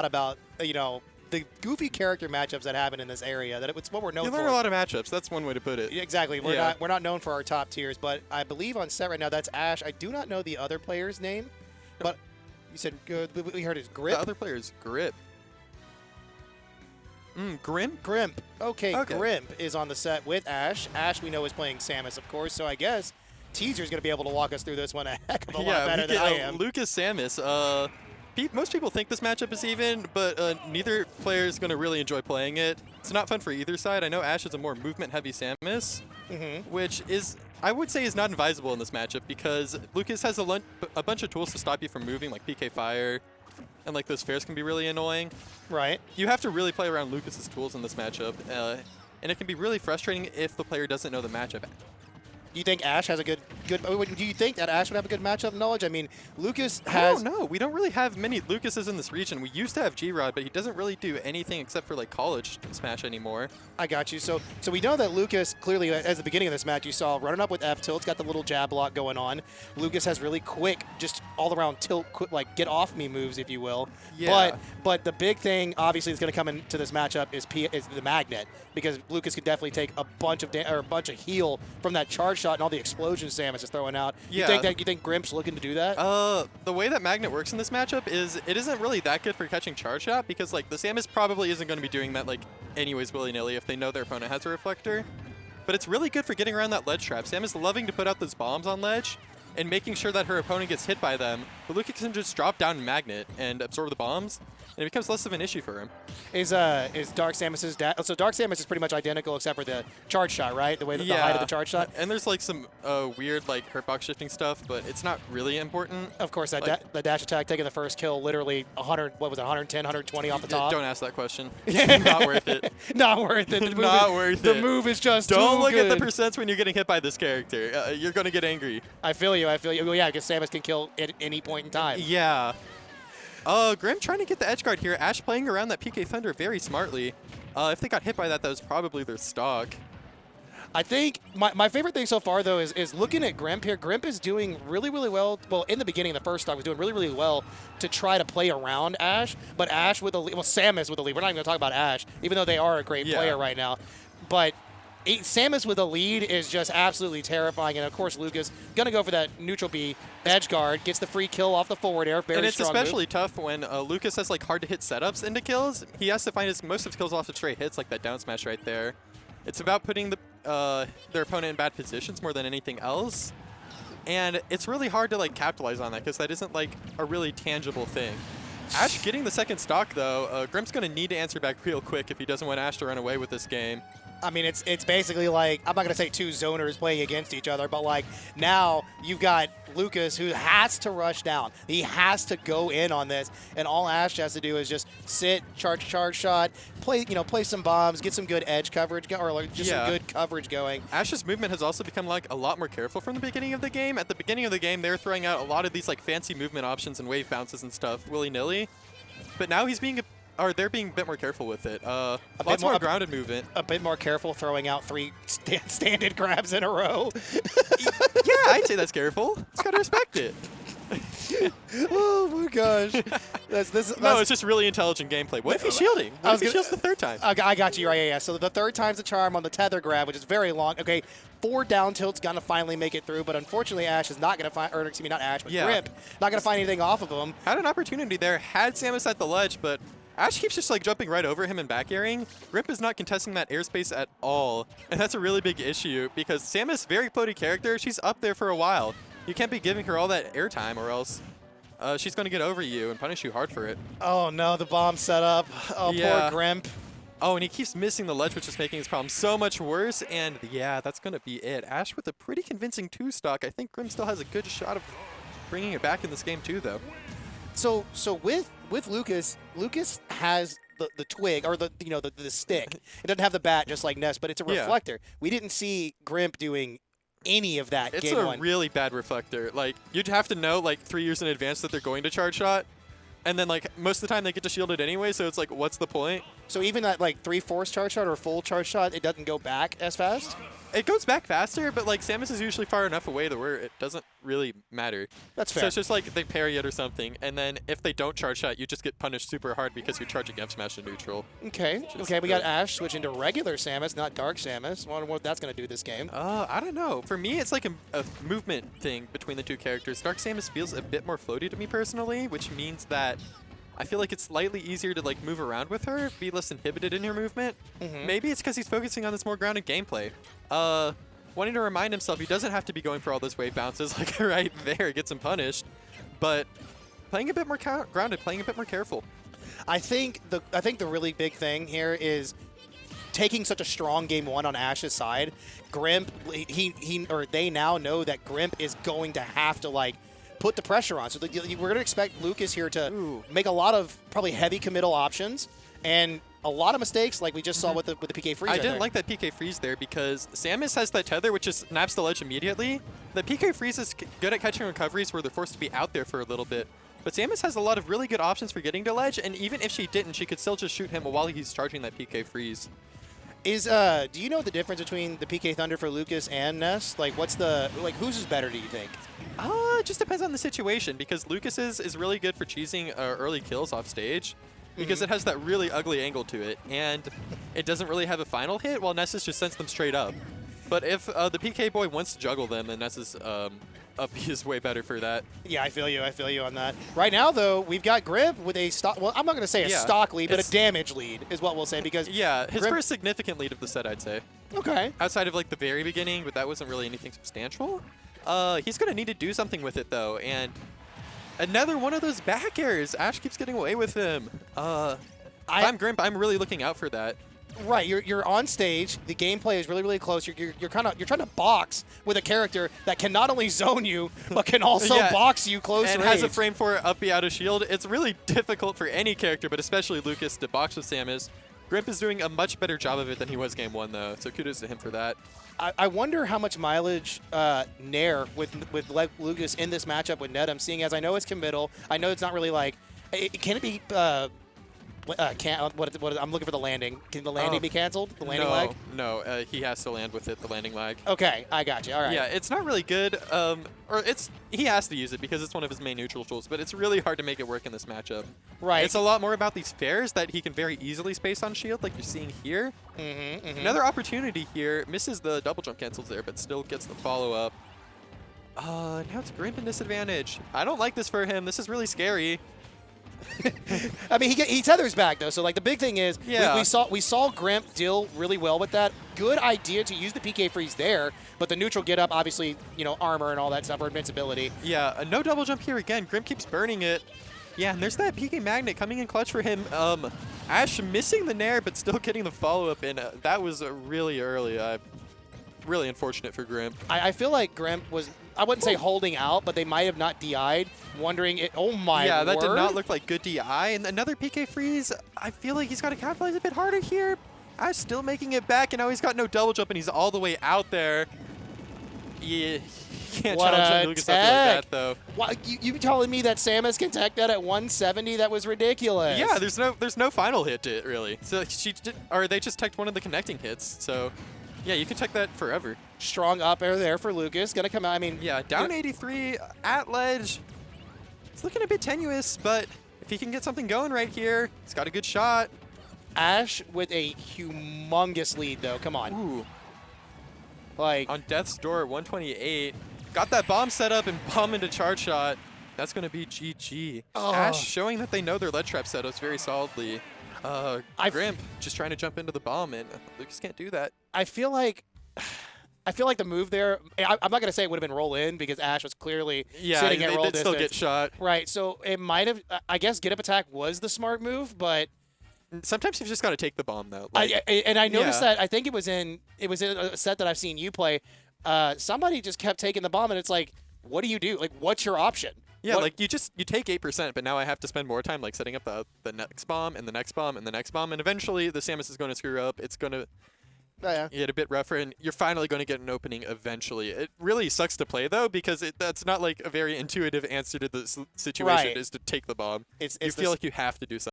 about, the goofy character matchups that happen in this area. That it's what we're known for. You learn a lot of matchups. That's one way to put it. Exactly. We're not known for our top tiers, but I believe on set right now that's Ash. I do not know the other player's name, but you said good. We heard his Grip. The other player is Grip. Grimp? Grimp. Okay, Grimp is on the set with Ash. Ash, we know, is playing Samus, of course, so I guess Teaser's going to be able to walk us through this one a heck of a lot better than I am. Lucas Samus. Most people think this matchup is even, but neither player is going to really enjoy playing it. It's not fun for either side. I know Ash is a more movement-heavy Samus, which is, I would say, is not advisable in this matchup because Lucas has a bunch of tools to stop you from moving, like PK Fire, and like those fares can be really annoying. Right. You have to really play around Lucas's tools in this matchup, and it can be really frustrating if the player doesn't know the matchup. Do you think Ash has a good? Do you think that Ash would have a good matchup knowledge? I mean, Lucas has. I don't know. We don't really have many Lucases in this region. We used to have G-Rod, but he doesn't really do anything except for like college Smash anymore. I got you. So we know that Lucas clearly, as the beginning of this match, you saw running up with F tilt's got the little jab block going on. Lucas has really quick, just all around tilt, like get off me moves, if you will. Yeah. But the big thing, obviously, that's going to come into this matchup is the magnet, because Lucas could definitely take a bunch of heal from that charge shot and all the explosions Samus is throwing out. Yeah. You think Grimp's looking to do that? The way that magnet works in this matchup is it isn't really that good for catching charge shot because like the Samus probably isn't going to be doing that like anyways willy-nilly if they know their opponent has a reflector. But it's really good for getting around that ledge trap. Samus loving to put out those bombs on ledge and making sure that her opponent gets hit by them. But Lucas can just drop down magnet and absorb the bombs, and it becomes less of an issue for him. Is Dark Samus's so Dark Samus is pretty much identical except for the charge shot, right? The way that the height of the charge shot. And there's like some weird like hurtbox shifting stuff, but it's not really important. Of course, that the dash attack taking the first kill, literally 100, what was it, 110, 120 off the top. Don't ask that question. Not worth it. Not worth it. The move is just Don't too look good. at the percents when you're getting hit by this character. You're gonna get angry. I feel you. Well, yeah, because Samus can kill at any point in time. Yeah. Grimp trying to get the edge guard here. Ash playing around that PK Thunder very smartly. If they got hit by that, that was probably their stock. I think my favorite thing so far, though, is looking at Grimp here. Grimp is doing really, really well. Well, in the beginning, the first stock was doing really, really well to try to play around Ash. But Ash with the lead, well, Samus with the lead. We're not even going to talk about Ash, even though they are a great player right now. But Samus with a lead is just absolutely terrifying. And, of course, Lucas going to go for that neutral B edge guard, gets the free kill off the forward air. Very and it's strong especially move. tough when Lucas has like hard-to-hit setups into kills. He has to find most of his kills off of straight hits like that down smash right there. It's about putting their opponent in bad positions more than anything else. And it's really hard to like capitalize on that because that isn't like a really tangible thing. Ash getting the second stock, though, Grimp's going to need to answer back real quick if he doesn't want Ash to run away with this game. I mean, it's basically like, I'm not going to say two zoners playing against each other, but like now you've got Lucas who has to rush down. He has to go in on this, and all Ash has to do is just sit, charge shot, play some bombs, get some good edge coverage, or like just some good coverage going. Ash's movement has also become like a lot more careful from the beginning of the game. At the beginning of the game, they were throwing out a lot of these like fancy movement options and wave bounces and stuff willy-nilly, but now they're being a bit more careful with it. Lots more grounded movement. A bit more careful throwing out 3 standard grabs in a row. Yeah, I'd say that's careful. It's got to respect it. Oh my gosh. No, it's just really intelligent gameplay. What if he's shielding? What if he shields the third time? I got you, right, yeah. So the third time's the charm on the tether grab, which is very long. Okay, 4 down tilts gonna finally make it through, but unfortunately Ash is not gonna find, or excuse me, not Ash, but Grimp, not gonna find anything off of him. Had an opportunity there, had Samus at the ledge, but Ash keeps just like jumping right over him and back airing. Grimp is not contesting that airspace at all, and that's a really big issue because Samus, very floaty character, she's up there for a while. You can't be giving her all that airtime or else she's going to get over you and punish you hard for it. Oh no, the bomb set up. Oh, poor Grimp. Oh, and he keeps missing the ledge, which is making his problem so much worse, and yeah, that's going to be it. Ash with a pretty convincing 2-stock. I think Grimp still has a good shot of bringing it back in this game too, though. So with Lucas, Lucas has the twig, or the stick. It doesn't have the bat just like Ness, but it's a reflector. We didn't see Grimp doing any of that. It's a really bad reflector. Like, you'd have to know like 3 years in advance that they're going to charge shot, and then like most of the time they get to shield it anyway, so it's like, what's the point? So even that like 3/4 charge shot or full charge shot, it doesn't go back as fast? it goes back faster, but like Samus is usually far enough away to where it doesn't really matter. That's fair. So it's just like they parry it or something, and then if they don't charge shot, you just get punished super hard because you're charging F smash to neutral. Okay. Okay, we got Ash switching to regular Samus, not Dark Samus. Wonder what that's going to do this game. I don't know. For me, it's like a movement thing between the two characters. Dark Samus feels a bit more floaty to me personally, which means that I feel like it's slightly easier to like move around with her, be less inhibited in her movement. Maybe it's because he's focusing on this more grounded gameplay. Wanting to remind himself he doesn't have to be going for all those wave bounces like right there, gets him punished. But playing a bit more grounded, playing a bit more careful. I think the really big thing here is taking such a strong game one on Ash's side. Grimp, they now know that Grimp is going to have to like put the pressure on. So we're going to expect Lucas here to make a lot of probably heavy committal options and a lot of mistakes like we just saw with the PK freeze. I didn't like that PK freeze there because Samus has that tether which just snaps the ledge immediately. The PK freeze is good at catching recoveries where they're forced to be out there for a little bit. But Samus has a lot of really good options for getting to ledge, and even if she didn't, she could still just shoot him while he's charging that PK freeze. Do you know the difference between the PK Thunder for Lucas and Ness? Like, whose is better, do you think? It just depends on the situation, because Lucas's is really good for cheesing early kills off stage, because it has that really ugly angle to it, and it doesn't really have a final hit, while Ness's just sends them straight up. But if the PK boy wants to juggle them, then Ness's up is way better for that. Yeah, I feel you on that. Right now, though, we've got Grimp with a stock. Well, I'm not going to say a stock lead, but a damage lead is what we'll say because his first significant lead of the set, I'd say. Okay. Outside of like the very beginning, but that wasn't really anything substantial. He's going to need to do something with it though, and another one of those back airs. Ash keeps getting away with him. If I'm Grimp, I'm really looking out for that. Right, you're on stage. The gameplay is really close. You're trying to box with a character that can not only zone you but can also box you close and range. has a frame for up B out of shield. It's really difficult for any character, but especially Lucas, to box with Samus. Grimp is doing a much better job of it than he was game one though, so kudos to him for that. I wonder how much mileage Nair with Lucas in this matchup with Nedum, seeing as I know it's committal. I know it's not really like can it be. I'm looking for the landing. Can the landing be canceled? The landing lag? No, he has to land with it, the landing lag. Okay, I got you. All right. Yeah, it's not really good. He has to use it because it's one of his main neutral tools, but it's really hard to make it work in this matchup. Right. It's a lot more about these fares that he can very easily space on shield, like you're seeing here. Another opportunity here. Misses the double jump cancels there, but still gets the follow-up. Now it's Grimp in disadvantage. I don't like this for him. This is really scary. I mean, he tethers back though, so like the big thing is we saw Grimp deal really well with that. Good idea to use the PK freeze there, but the neutral get up, obviously, armor and all that stuff, or invincibility. Yeah, no double jump here again. Grimp keeps burning it. Yeah, and there's that PK magnet coming in clutch for him. Ash missing the nair, but still getting the follow up, and that was really early. Really unfortunate for Grimp. I feel like Grimp was, I wouldn't say holding out, but they might have not DI'd, wondering, oh my Yeah, that word. did not look like good DI. And another PK freeze. I feel like he's got to capitalize a bit harder here. Ash still making it back, and now he's got no double jump, and he's all the way out there. Yeah, you can't challenge Lucas up like that, though. What, you telling me that Samus can tech that at 170? That was ridiculous. Yeah, there's no final hit to it, really. So they just teched one of the connecting hits, so... Yeah, you can check that forever. Strong up air there for Lucas. Gonna come out. I mean, yeah, down 83 at ledge. It's looking a bit tenuous, but if he can get something going right here, he's got a good shot. Ash with a humongous lead, though. Come on. Ooh. Like on death's door at 128. Got that bomb set up and bomb into charge shot. That's gonna be GG. Ash showing that they know their ledge trap setups very solidly. Grimp just trying to jump into the bomb, and Lucas can't do that. I feel like the move there, I'm not going to say it would have been roll in because Ash was clearly sitting at roll distance. Still get shot. Right, so it might have, I guess get up attack was the smart move, but... Sometimes you've just got to take the bomb, though. And I noticed that, I think it was in a set that I've seen you play, somebody just kept taking the bomb, and it's like, what do you do? Like, what's your option? Yeah, like you take 8%, but now I have to spend more time like setting up the next bomb and the next bomb and the next bomb, and eventually the Samus is going to screw up. It's going to get a bit rougher, and you're finally going to get an opening eventually. It really sucks to play though because that's not like a very intuitive answer to the situation is to take the bomb. You feel like you have to do something.